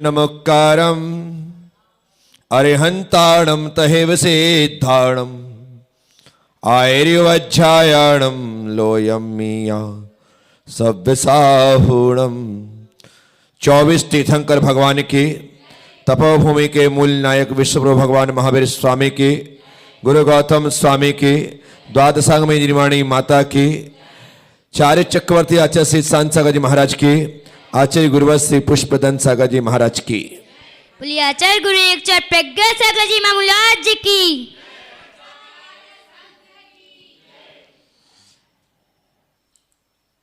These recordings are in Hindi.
नमस्कारम अरिहंताणम तहेव सिद्धाणम आयुर्वज्जायाणम लोयम मिया सव्यसाहूणम। 24 तीर्थंकर भगवान की, तपोभूमि के मूल नायक विश्वप्रभु भगवान महावीर स्वामी की, गुरु गौतम स्वामी की, द्वादशांग में निर्वाणी माता की, चार्य चक्रवर्ती आचार्य श्री शांत सागर जी महाराज की, आचार्य गुरुवत श्री पुष्पदंत सागर जी महाराज की, बोलिए आचार्य गुरु एक चार प्रज्ञा सागर जी महाराज जी की।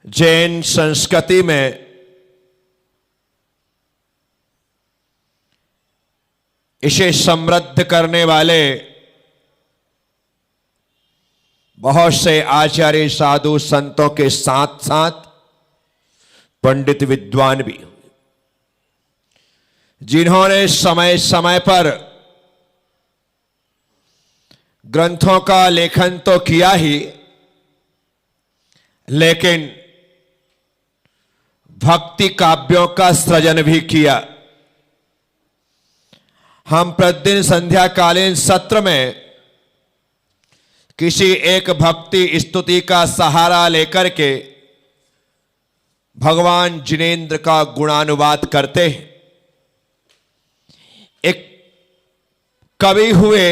जैन संस्कृति में इसे समृद्ध करने वाले बहुत से आचार्य साधु संतों के साथ साथ पंडित विद्वान भी, जिन्होंने समय समय पर ग्रंथों का लेखन तो किया ही, लेकिन भक्ति काव्यों का सृजन भी किया। हम प्रतिदिन संध्याकालीन सत्र में किसी एक भक्ति स्तुति का सहारा लेकर के भगवान जिनेंद्र का गुणानुवाद करते हैं। एक कवि हुए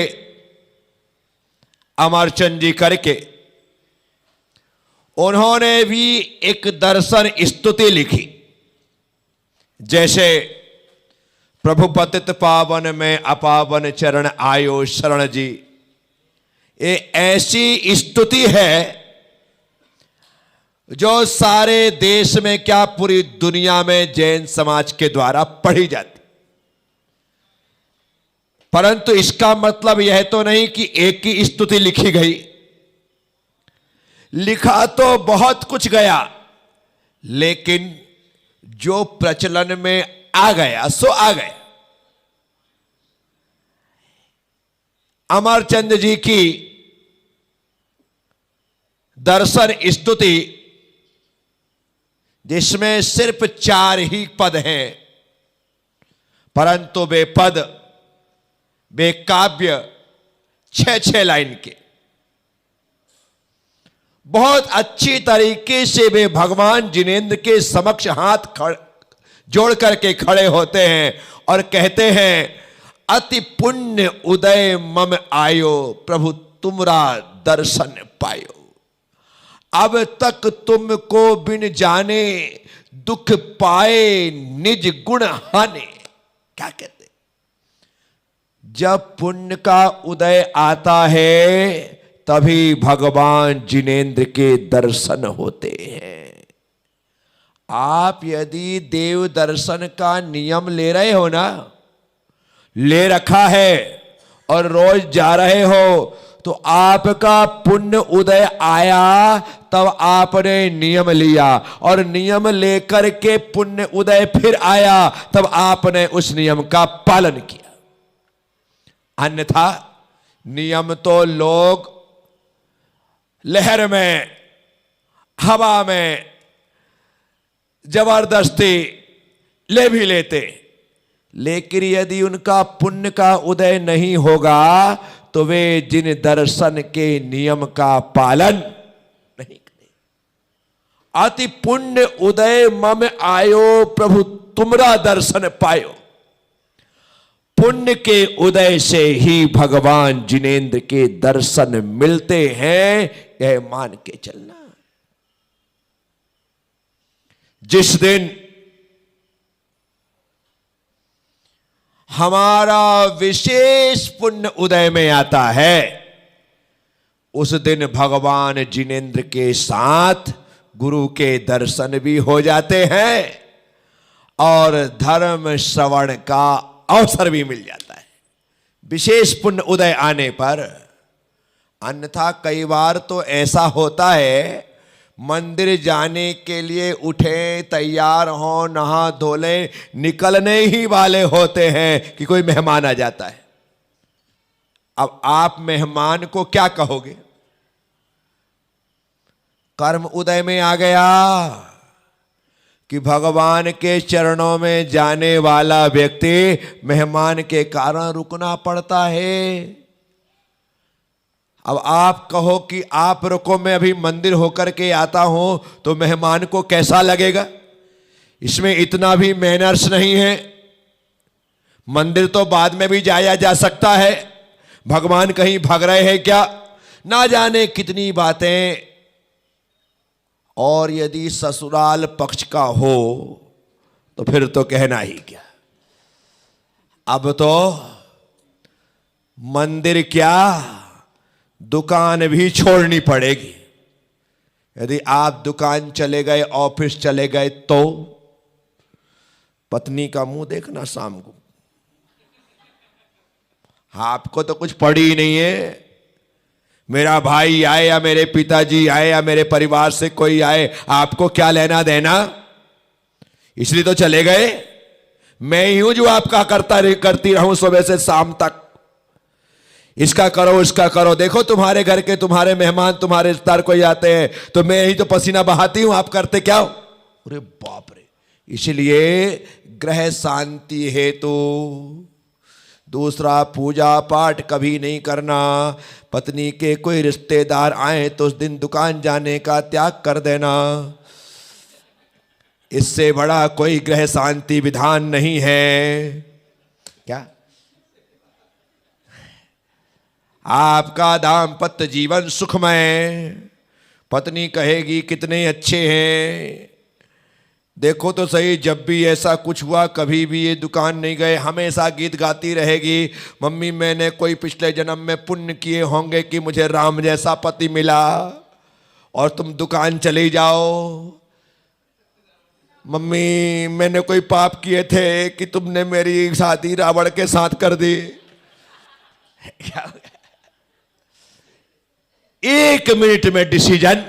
अमरचंद जी करके, उन्होंने भी एक दर्शन स्तुति लिखी। जैसे प्रभु पतित पावन में अपावन चरण आयो शरण जी, ये ऐसी स्तुति है जो सारे देश में क्या पूरी दुनिया में जैन समाज के द्वारा पढ़ी जाती। परंतु इसका मतलब यह तो नहीं कि एक ही स्तुति लिखी गई, लिखा तो बहुत कुछ गया, लेकिन जो प्रचलन में आ गया सो आ गया। अमरचंद जी की दर्शन स्तुति, जिसमें सिर्फ 4 ही पद हैं, परंतु वे पद, वे काव्य 6-6 लाइन के, बहुत अच्छी तरीके से वे भगवान जिनेंद्र के समक्ष हाथ जोड़ करके खड़े होते हैं और कहते हैं, अति पुण्य उदय मम आयो प्रभु तुमरा दर्शन पायो। अब तक तुमको बिन जाने दुख पाए निज गुण हाने। क्या कहते? जब पुण्य का उदय आता है तभी भगवान जिनेंद्र के दर्शन होते हैं। आप यदि देव दर्शन का नियम ले रहे हो ना, ले रखा है और रोज जा रहे हो, तो आपका पुण्य उदय आया तब आपने नियम लिया, और नियम लेकर के पुण्य उदय फिर आया तब आपने उस नियम का पालन किया। अन्यथा नियम तो लोग लहर में, हवा में जबरदस्ती ले भी लेते, लेकिन यदि उनका पुण्य का उदय नहीं होगा तो वे जिन दर्शन के नियम का पालन नहीं करें। अति पुण्य उदय मम आयो प्रभु तुमरा दर्शन पायो। पुण्य के उदय से ही भगवान जिनेंद्र के दर्शन मिलते हैं, यह मान के चलना। जिस दिन हमारा विशेष पुण्य उदय में आता है, उस दिन भगवान जिनेंद्र के साथ गुरु के दर्शन भी हो जाते हैं और धर्म श्रवण का अवसर भी मिल जाता है विशेष पुण्य उदय आने पर। अन्यथा कई बार तो ऐसा होता है, मंदिर जाने के लिए उठे, तैयार हो, नहा धो ले, निकलने ही वाले होते हैं कि कोई मेहमान आ जाता है। अब आप मेहमान को क्या कहोगे? कर्म उदय में आ गया, कि भगवान के चरणों में जाने वाला व्यक्ति मेहमान के कारण रुकना पड़ता है। अब आप कहो कि आप रुको, मैं अभी मंदिर होकर के आता हूं, तो मेहमान को कैसा लगेगा? इसमें इतना भी मैनर्स नहीं है। मंदिर तो बाद में भी जाया जा सकता है, भगवान कहीं भाग रहे हैं क्या? ना जाने कितनी बातें। और यदि ससुराल पक्ष का हो तो फिर तो कहना ही क्या। अब तो मंदिर क्या, दुकान भी छोड़नी पड़ेगी। यदि आप दुकान चले गए, ऑफिस चले गए, तो पत्नी का मुंह देखना शाम को। आपको तो कुछ पड़ी ही नहीं है। मेरा भाई आए या मेरे पिताजी आए या मेरे परिवार से कोई आए, आपको क्या लेना देना? इसलिए तो चले गए। मैं ही हूं जो आपका करती रहूं सुबह से शाम तक। इसका करो, इसका करो। देखो तुम्हारे घर के तुम्हारे मेहमान, तुम्हारे रिश्तेदार कोई आते हैं तो मैं ही तो पसीना बहाती हूं, आप करते क्या हो? अरे बाप रे। इसलिए ग्रह शांति हेतु दूसरा पूजा पाठ कभी नहीं करना। पत्नी के कोई रिश्तेदार आए तो उस दिन दुकान जाने का त्याग कर देना। इससे बड़ा कोई ग्रह शांति विधान नहीं है। क्या आपका दाम्पत्य जीवन सुखमय? पत्नी कहेगी कितने अच्छे हैं, देखो तो सही, जब भी ऐसा कुछ हुआ कभी भी ये दुकान नहीं गए, हमेशा गीत गाती रहेगी, मम्मी मैंने कोई पिछले जन्म में पुण्य किए होंगे कि मुझे राम जैसा पति मिला और तुम दुकान चली जाओ। मम्मी मैंने कोई पाप किए थे कि तुमने मेरी शादी रावण के साथ कर दी। एक मिनट में डिसीजन,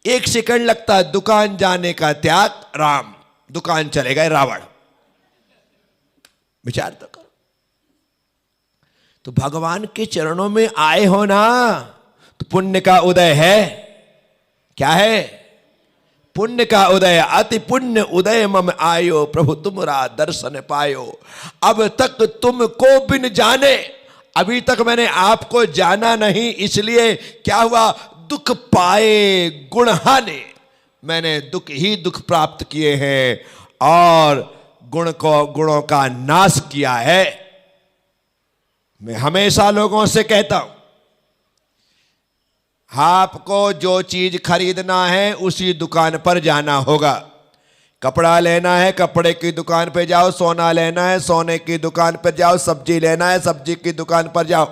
एक सेकंड लगता है। दुकान जाने का त्याग, राम, दुकान चले गए रावण। विचार तो करो। तो भगवान के चरणों में आए हो ना, तो पुण्य का उदय है। क्या है? पुण्य का उदय। अति पुण्य उदय मम आयो, प्रभु तुमरा दर्शन पायो। अब तक तुमको बिन जाने, अभी तक मैंने आपको जाना नहीं, इसलिए क्या हुआ? दुख पाए गुणहाने, मैंने दुख ही दुख प्राप्त किए हैं और गुणों का नाश किया है। मैं हमेशा लोगों से कहता हूं, आपको जो चीज खरीदना है उसी दुकान पर जाना होगा। कपड़ा लेना है, कपड़े की दुकान पर जाओ। सोना लेना है, सोने की दुकान पर जाओ। सब्जी लेना है, सब्जी की दुकान पर जाओ।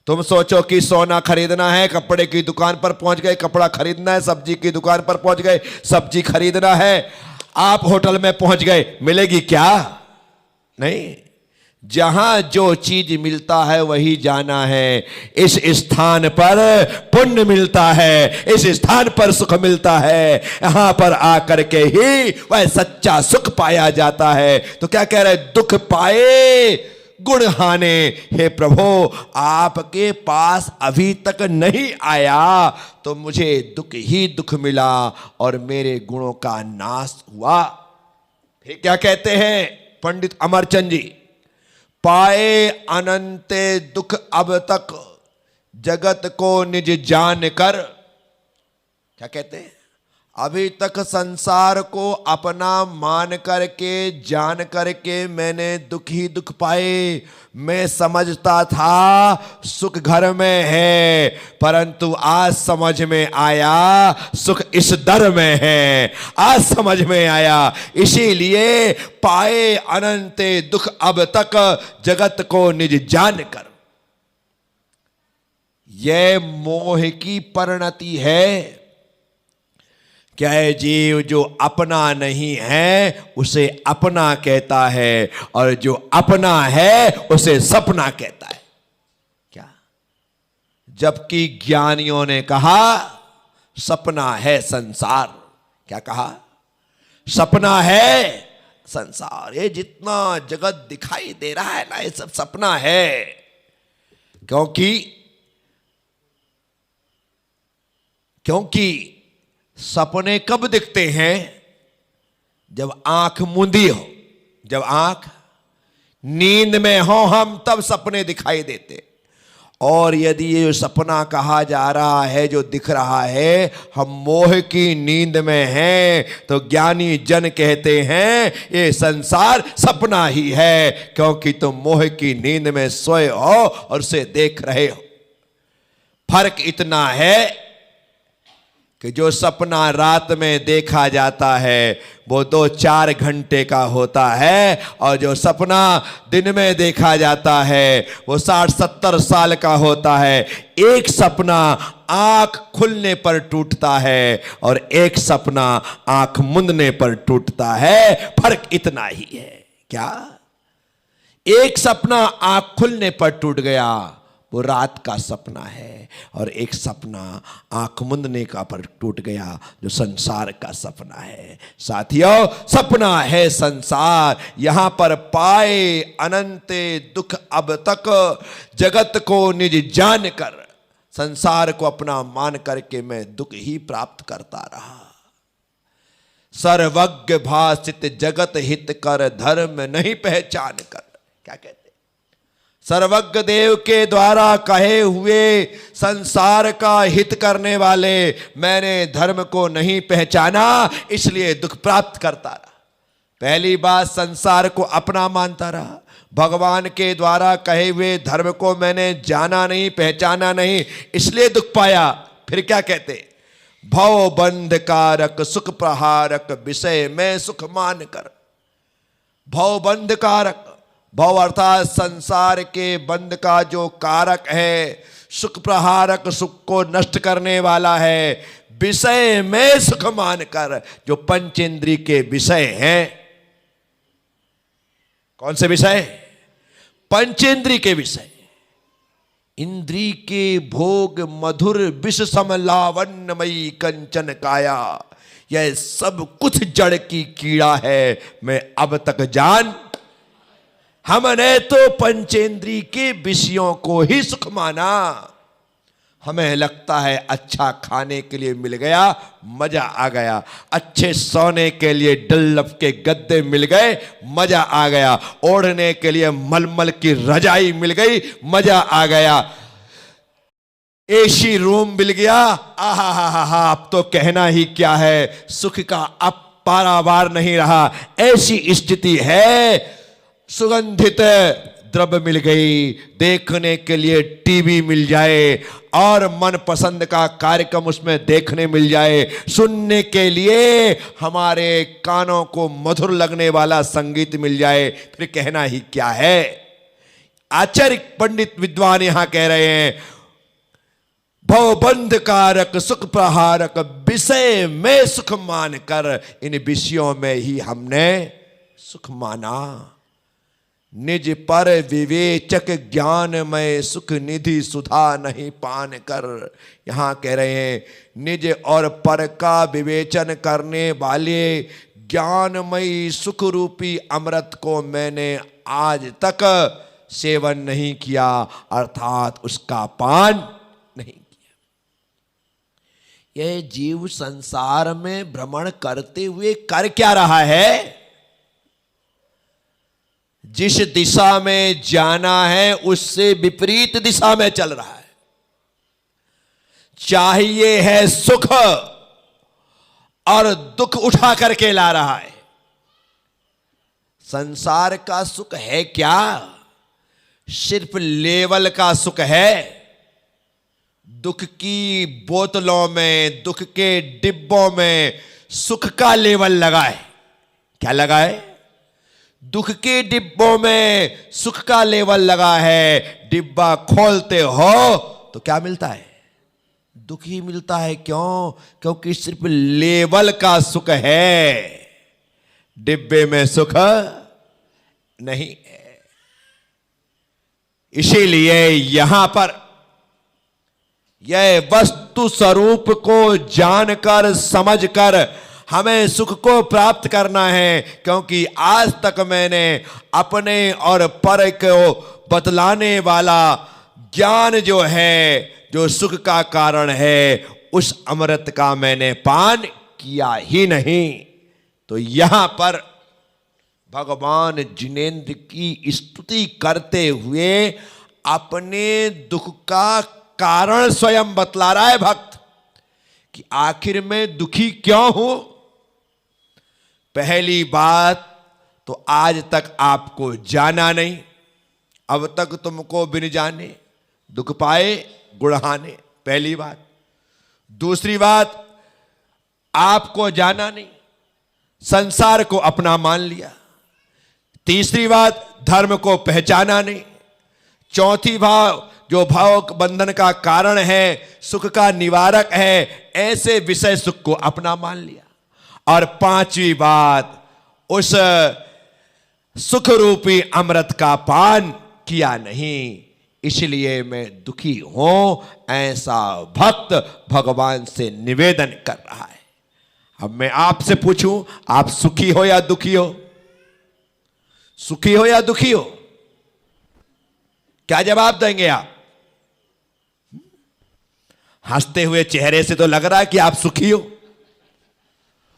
तुम सोचो कि सोना खरीदना है, कपड़े की दुकान पर पहुंच गए, कपड़ा खरीदना है, सब्जी की दुकान पर पहुंच गए, सब्जी खरीदना है। आप होटल में पहुंच गए, मिलेगी क्या? नहीं। जहां जो चीज मिलता है वही जाना है। इस स्थान पर पुण्य मिलता है, इस स्थान पर सुख मिलता है, यहां पर आकर के ही वह सच्चा सुख पाया जाता है। तो क्या कह रहे? दुख पाए गुण हाने। हे प्रभु, आपके पास अभी तक नहीं आया तो मुझे दुख ही दुख मिला और मेरे गुणों का नाश हुआ। फिर क्या कहते हैं पंडित अमरचंद जी? पाए अनंते दुख अब तक, जगत को निज जान कर। क्या कहते हैं? अभी तक संसार को अपना मान करके, जान करके मैंने दुख ही दुख पाए। मैं समझता था सुख घर में है, परंतु आज समझ में आया सुख इस दर में है। आज समझ में आया, इसीलिए पाए अनंते दुख अब तक, जगत को निज जान कर। यह मोह की परिणति है। क्या है? जीव जो अपना नहीं है उसे अपना कहता है, और जो अपना है उसे सपना कहता है। क्या? जबकि ज्ञानियों ने कहा सपना है संसार। क्या कहा? सपना है संसार। ये जितना जगत दिखाई दे रहा है ना, ये सब सपना है। क्योंकि सपने कब दिखते हैं? जब आंख मूंदी हो, जब आंख नींद में हो हम, तब सपने दिखाई देते। और यदि ये जो सपना कहा जा रहा है, जो दिख रहा है, हम मोह की नींद में हैं, तो ज्ञानी जन कहते हैं ये संसार सपना ही है, क्योंकि तुम मोह की नींद में सोए हो और उसे देख रहे हो। फर्क इतना है कि जो सपना रात में देखा जाता है वो 2-4 घंटे का होता है, और जो सपना दिन में देखा जाता है वो 60-70 साल का होता है। एक सपना आंख खुलने पर टूटता है और एक सपना आंख मूंदने पर टूटता है। फर्क इतना ही है। क्या? एक सपना आंख खुलने पर टूट गया, वो रात का सपना है, और एक सपना आंख मूंदने का पर टूट गया, जो संसार का सपना है। साथियों, सपना है संसार, यहां पर पाए अनंते दुख अब तक, जगत को निज जान कर, संसार को अपना मान करके मैं दुख ही प्राप्त करता रहा। सर्वज्ञ भाषित जगत हित कर, धर्म नहीं पहचान कर। क्या कहते? सर्वज्ञ देव के द्वारा कहे हुए संसार का हित करने वाले मैंने धर्म को नहीं पहचाना, इसलिए दुख प्राप्त करता रहा। पहली बात, संसार को अपना मानता रहा। भगवान के द्वारा कहे हुए धर्म को मैंने जाना नहीं, पहचाना नहीं, इसलिए दुख पाया। फिर क्या कहते? भव बंध कारक सुख प्रहारक, विषय में सुख मान कर। भव बंध कारक, भव अर्थात संसार के बंध का जो कारक है, सुख प्रहारक, सुख को नष्ट करने वाला है, विषय में सुख मानकर, जो पंचेंद्रिय के विषय हैं। कौन से विषय? पंचेंद्रिय के विषय। इंद्रिय के भोग मधुर विष सम लावण्यमयी कंचन काया, यह सब कुछ जड़ की कीड़ा है, मैं अब तक जान। हमने तो पंचेंद्रिय के विषयों को ही सुख माना। हमें लगता है अच्छा खाने के लिए मिल गया, मजा आ गया। अच्छे सोने के लिए डल्लफ के गद्दे मिल गए, मजा आ गया। ओढ़ने के लिए मलमल की रजाई मिल गई, मजा आ गया। एसी रूम मिल गया, आहा हा हा हा, अब तो कहना ही क्या है। सुख का अब पारावार नहीं रहा, ऐसी स्थिति है। सुगंधित द्रव्य मिल गई, देखने के लिए टीवी मिल जाए और मन पसंद का कार्यक्रम उसमें देखने मिल जाए, सुनने के लिए हमारे कानों को मधुर लगने वाला संगीत मिल जाए, फिर कहना ही क्या है। आचार्य पंडित विद्वान यहां कह रहे हैं, भवबंध कारक सुख प्रहारक, विषय में सुख मानकर, इन विषयों में ही हमने सुख माना। निज पर विवेचक ज्ञानमय सुख निधि सुधा नहीं पान कर। यहां कह रहे हैं, निज और पर का विवेचन करने वाले ज्ञानमयी सुख रूपी अमृत को मैंने आज तक सेवन नहीं किया, अर्थात उसका पान नहीं किया। यह जीव संसार में भ्रमण करते हुए कर क्या रहा है? जिस दिशा में जाना है उससे विपरीत दिशा में चल रहा है। चाहिए है सुख और दुख उठा करके ला रहा है। संसार का सुख है क्या? सिर्फ लेवल का सुख है। दुख की बोतलों में, दुख के डिब्बों में सुख का लेवल लगा है। क्या लगा है? दुख के डिब्बों में सुख का लेवल लगा है। डिब्बा खोलते हो तो क्या मिलता है? दुख ही मिलता है। क्यों? क्योंकि सिर्फ लेवल का सुख है, डिब्बे में सुख नहीं है। इसीलिए यहां पर यह वस्तु स्वरूप को जानकर, समझकर हमें सुख को प्राप्त करना है। क्योंकि आज तक मैंने अपने और पर को बतलाने वाला ज्ञान जो है, जो सुख का कारण है, उस अमृत का मैंने पान किया ही नहीं। तो यहां पर भगवान जिनेंद्र की स्तुति करते हुए अपने दुख का कारण स्वयं बतला रहा है भक्त कि आखिर में दुखी क्यों हूं। पहली बात तो आज तक आपको जाना नहीं, अब तक तुमको बिन जाने दुख पाए गुढ़हाने, पहली बात। दूसरी बात, आपको जाना नहीं, संसार को अपना मान लिया। तीसरी बात, धर्म को पहचाना नहीं। चौथी भाव, जो भाव बंधन का कारण है, सुख का निवारक है, ऐसे विषय सुख को अपना मान लिया। और पांचवी बात, उस सुख रूपी अमृत का पान किया नहीं, इसलिए मैं दुखी हूं, ऐसा भक्त भगवान से निवेदन कर रहा है। अब मैं आपसे पूछूं, आप सुखी हो या दुखी हो? सुखी हो या दुखी हो? क्या जवाब देंगे आप? हंसते हुए चेहरे से तो लग रहा है कि आप सुखी हो,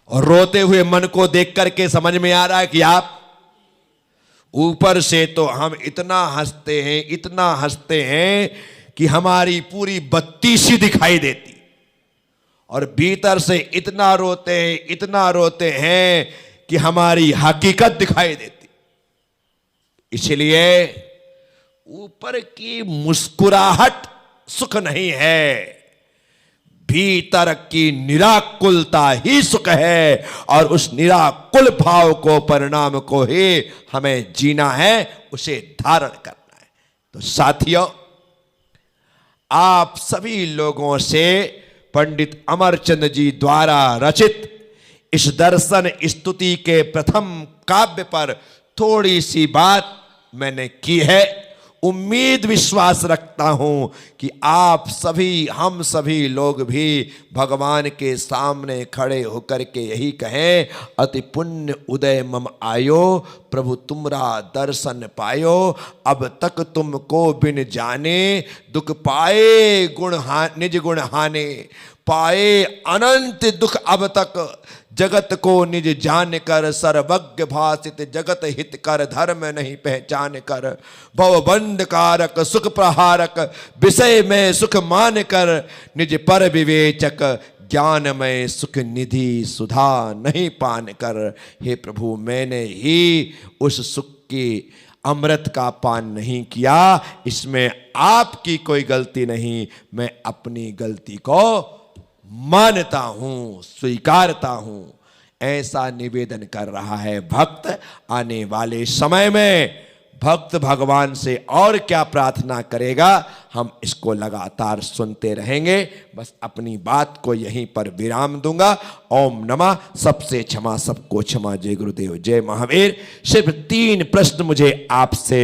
और रोते हुए मन को देख करके समझ में आ रहा है कि आप, ऊपर से तो हम इतना हंसते हैं, इतना हंसते हैं कि हमारी पूरी बत्ती सी दिखाई देती, और भीतर से इतना रोते हैं, इतना रोते हैं कि हमारी हकीकत दिखाई देती। इसलिए ऊपर की मुस्कुराहट सुख नहीं है, भीतर की निराकुलता ही सुख है, और उस निराकुल भाव को, परिणाम को ही हमें जीना है, उसे धारण करना है। तो साथियों, आप सभी लोगों से पंडित अमरचंद जी द्वारा रचित इस दर्शन स्तुति के प्रथम काव्य पर थोड़ी सी बात मैंने की है। उम्मीद विश्वास रखता हूं कि आप सभी, हम सभी लोग भी भगवान के सामने खड़े होकर के यही कहें, अति पुण्य उदय मम आयो, प्रभु तुमरा दर्शन पायो। अब तक तुमको बिन जाने, दुख पाए निज गुण हाने, पाए अनंत दुख अब तक, जगत को निज जान कर, सर्वज्ञ भाषित जगत हित कर, धर्म नहीं पहचान कर, भव बंध कारक सुख प्रहारक, विषय में सुख मान कर, निज पर विवेचक, ज्ञान में सुख निधि सुधा नहीं पान कर। हे प्रभु, मैंने ही उस सुख की अमृत का पान नहीं किया, इसमें आपकी कोई गलती नहीं, मैं अपनी गलती को मानता हूं, स्वीकारता हूं, ऐसा निवेदन कर रहा है भक्त। आने वाले समय में भक्त भगवान से और क्या प्रार्थना करेगा, हम इसको लगातार सुनते रहेंगे। बस अपनी बात को यहीं पर विराम दूंगा। ओम नमः। सबसे क्षमा, सबको क्षमा। जय गुरुदेव, जय महावीर। सिर्फ 3 प्रश्न मुझे आपसे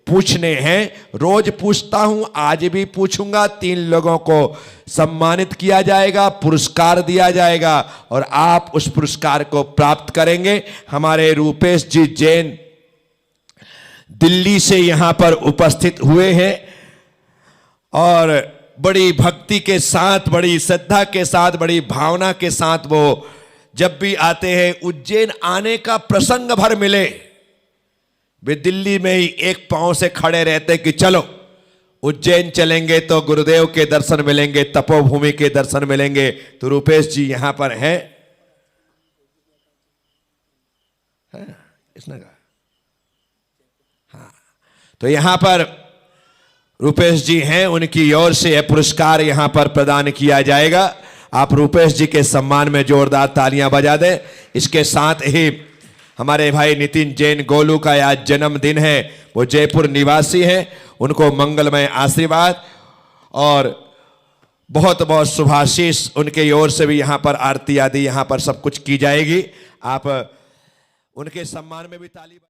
पूछने हैं, रोज पूछता हूं, आज भी पूछूंगा। 3 लोगों को सम्मानित किया जाएगा, पुरस्कार दिया जाएगा, और आप उस पुरस्कार को प्राप्त करेंगे। हमारे रूपेश जी जैन दिल्ली से यहां पर उपस्थित हुए हैं, और बड़ी भक्ति के साथ, बड़ी श्रद्धा के साथ, बड़ी भावना के साथ वो जब भी आते हैं, उज्जैन आने का प्रसंग भर मिले, वे दिल्ली में ही एक पांव से खड़े रहते कि चलो उज्जैन चलेंगे तो गुरुदेव के दर्शन मिलेंगे, तपोभूमि के दर्शन मिलेंगे। तो रूपेश जी यहां पर हैं, इसने कहा हाँ, तो यहां पर रूपेश जी हैं, उनकी ओर से यह पुरस्कार यहां पर प्रदान किया जाएगा। आप रूपेश जी के सम्मान में जोरदार तालियां बजा दें। इसके साथ ही हमारे भाई नितिन जैन गोलू का आज जन्मदिन है, वो जयपुर निवासी हैं, उनको मंगलमय आशीर्वाद और बहुत बहुत शुभाशीष उनके ओर से भी यहाँ पर आरती आदि यहाँ पर सब कुछ की जाएगी। आप उनके सम्मान में भी ताली